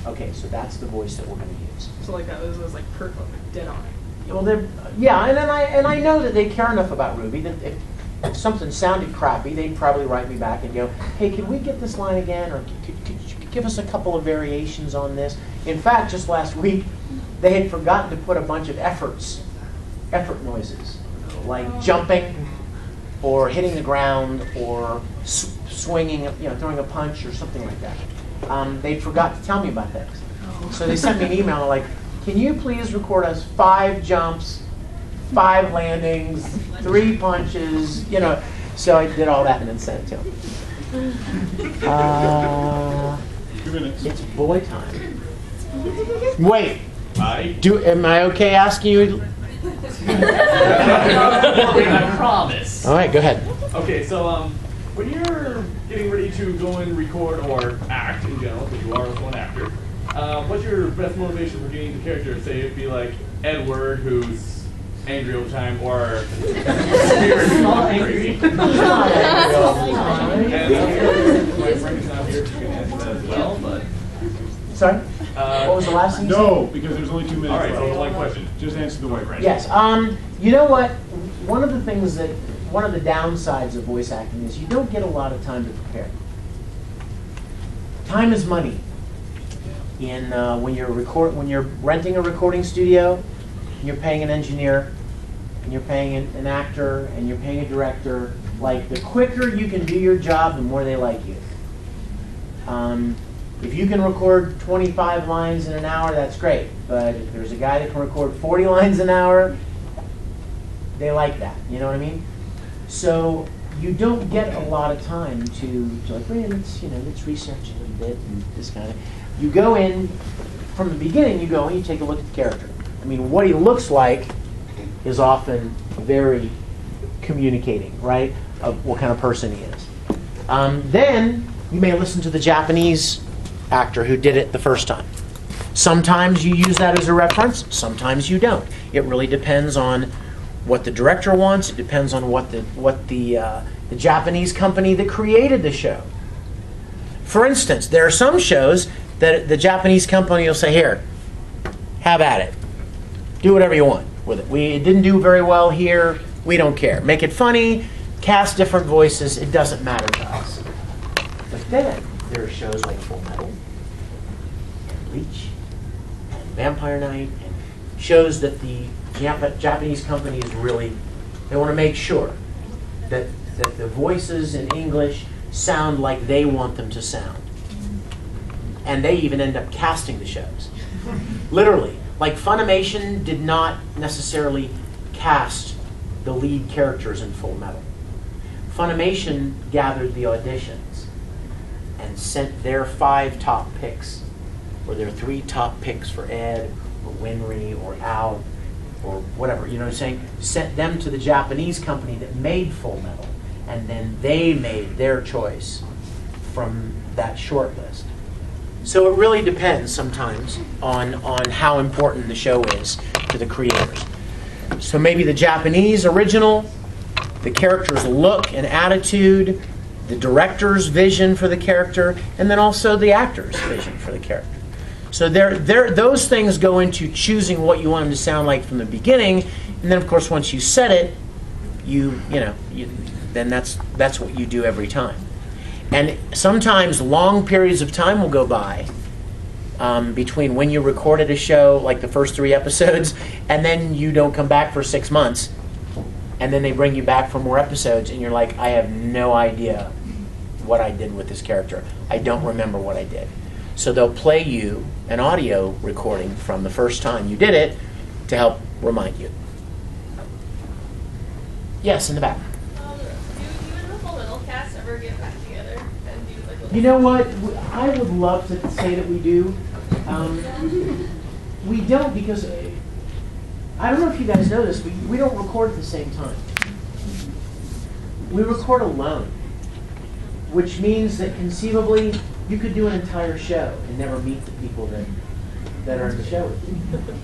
Okay, so that's the voice that we're going to use. So like that was like dead on. Well, yeah, and I know that they care enough about Ruby that if something sounded crappy, they'd probably write me back and go, hey, can we get this line again? Or could you give us a couple of variations on this? In fact, just last week, they had forgotten to put a bunch of effort noises, like jumping or hitting the ground or swinging, throwing a punch or something like that. They forgot to tell me about that. So they sent me an email like, can you please record us 5 jumps, 5 landings, 3 punches, So I did all that and then sent it to them. 2 minutes. It's boy time. Wait. Hi. Am I okay asking you? I promise. All right, go ahead. Okay, so when you're getting ready to go and record or act in general, because you are one actor, what's your best motivation for getting the character? Say it'd be like Edward, who's angry all the time, or Spirit's not angry. And my friend is not here, she can answer that as well, but... Sorry? What was the last thing you said? No, because there's only 2 minutes. All right, left. so one question. Just answer the way, right? Yes. You know what? One of the downsides of voice acting is you don't get a lot of time to prepare. Time is money. When you're renting a recording studio, and you're paying an engineer, and you're paying an actor, and you're paying a director, like the quicker you can do your job, the more they like you. If you can record 25 lines in an hour, that's great. But if there's a guy that can record 40 lines an hour, they like that. You know what I mean? So you don't get a lot of time to like, wait, let's research a little bit and this kind of. You go in from the beginning. You go and you take a look at the character. I mean, what he looks like is often very communicating, right? Of what kind of person he is. Then you may listen to the Japanese actor who did it the first time. Sometimes you use that as a reference, sometimes you don't. It really depends on what the director wants. It depends on what the Japanese company that created the show. For instance, there are some shows that the Japanese company will say, here, have at it. Do whatever you want with it. It didn't do very well here. We don't care. Make it funny, cast different voices. It doesn't matter to us. But then there are shows like Full Metal, and Bleach, and Vampire Night, and shows that the Japanese company is really, they want to make sure that the voices in English sound like they want them to sound. And they even end up casting the shows. Literally. Like Funimation did not necessarily cast the lead characters in Full Metal. Funimation gathered the auditions and sent their 5 top picks, or their 3 top picks for Ed, or Winry, or Al, or whatever, you know what I'm saying? Sent them to the Japanese company that made Full Metal, and then they made their choice from that short list. So it really depends sometimes on how important the show is to the creators. So maybe the Japanese original, the character's look and attitude, the director's vision for the character, and then also the actor's vision for the character. So those things go into choosing what you want them to sound like from the beginning, and then of course once you set it, then that's what you do every time. And sometimes long periods of time will go by between when you recorded a show, like the first 3 episodes, and then you don't come back for 6 months, and then they bring you back for more episodes, and you're like, I have no idea what I did with this character. I don't remember what I did. So they'll play you an audio recording from the first time you did it to help remind you. Yes, in the back. Do you and the Full Metal cast ever get back together and do like a... You know what? I would love to say that we do. We don't, because I don't know if you guys know this, but we don't record at the same time. We record alone, which means that conceivably you could do an entire show and never meet the people that are in the show with you.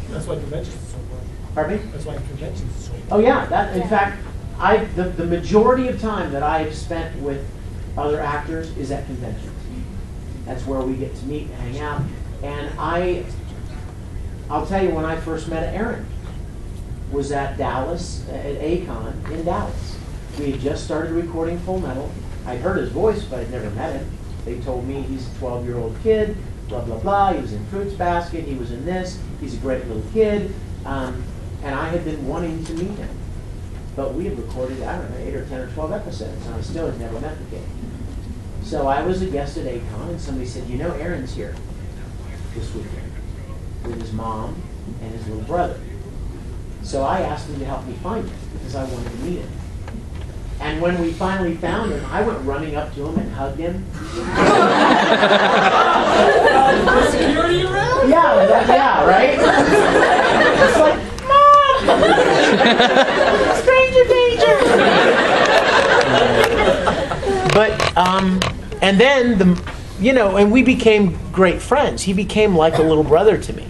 That's why conventions are so fun. Pardon me? That's why conventions are so fun. Oh yeah, in fact, the majority of time that I've spent with other actors is at conventions. That's where we get to meet and hang out. And I'll tell you, when I first met Aaron, was at Dallas, at Acon in Dallas. We had just started recording Full Metal. I'd heard his voice, but I'd never met him. They told me he's a 12-year-old kid, blah, blah, blah. He was in Fruits Basket. He was in this. He's a great little kid. And I had been wanting to meet him. But we had recorded, I don't know, 8 or 10 or 12 episodes, and I still had never met the kid. So I was a guest at Acon, and somebody said, you know, Aaron's here this weekend with his mom and his little brother. So I asked him to help me find him because I wanted to meet him. And when we finally found him, I went running up to him and hugged him. Security around? Yeah, right? It's like, Mom! Stranger danger! But, and then, and we became great friends. He became like a little brother to me.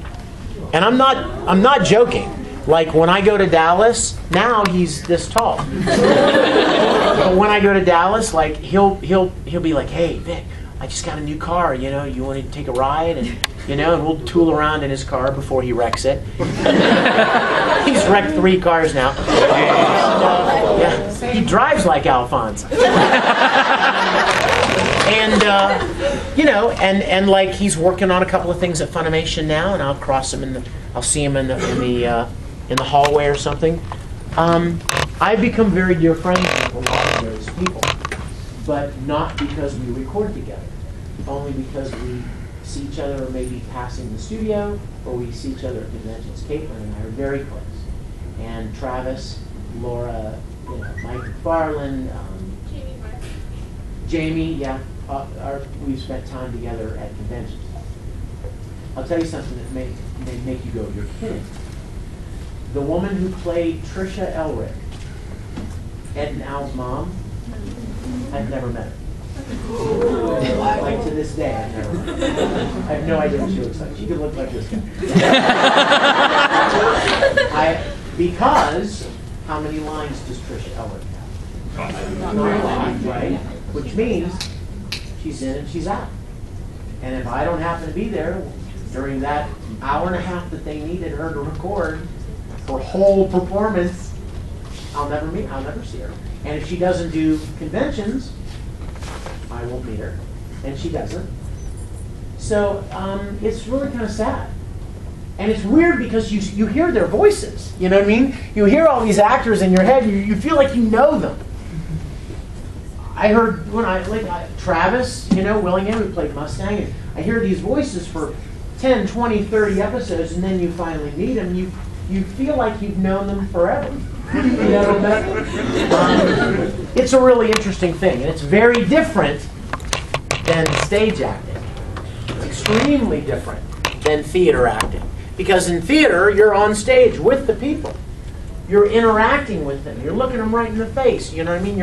And I'm not joking. Like when I go to Dallas, now he's this tall. But when I go to Dallas, like he'll be like, hey Vic, I just got a new car, you want to take a ride? And and we'll tool around in his car before he wrecks it. He's wrecked 3 cars now. And, he drives like Alphonse. And and like he's working on a couple of things at Funimation now, and I'll cross him I'll see him in the hallway or something. I've become very dear friends with a lot of those people, but not because we record together, only because we see each other maybe passing the studio, or we see each other at conventions. Caitlin and I are very close, and Travis, Laura, Mike McFarland, Jamie, yeah, we've spent time together at conventions. I'll tell you something that may make you go, you're kidding. The woman who played Trisha Elric, Ed and Al's mom, I've never met her. Like to this day, I've never met her. I have no idea what she looks like. She could look like this guy. Because, how many lines does Trisha Elric have? Not a lot, right? Which means she's in and she's out. And if I don't happen to be there during that hour and a half that they needed her to record her whole performance, I'll never see her. And if she doesn't do conventions, I won't meet her. And she doesn't. So it's really kind of sad. And it's weird because you hear their voices. You know what I mean? You hear all these actors in your head, you feel like you know them. I heard Travis, Willingham, who played Mustang, and I hear these voices for 10, 20, 30 episodes, and then you finally meet them. You feel like you've known them forever. It's a really interesting thing, and it's very different than stage acting. It's extremely different than theater acting. Because in theater, you're on stage with the people. You're interacting with them. You're looking them right in the face. You know what I mean?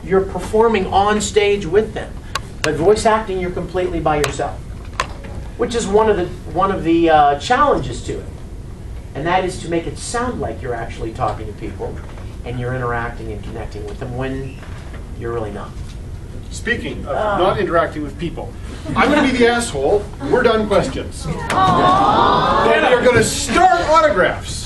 You're performing on stage with them. But voice acting, you're completely by yourself, which is one of the challenges to it. And that is to make it sound like you're actually talking to people and you're interacting and connecting with them when you're really not. Speaking of not interacting with people, I'm going to be the asshole. We're done questions. And we are going to start autographs.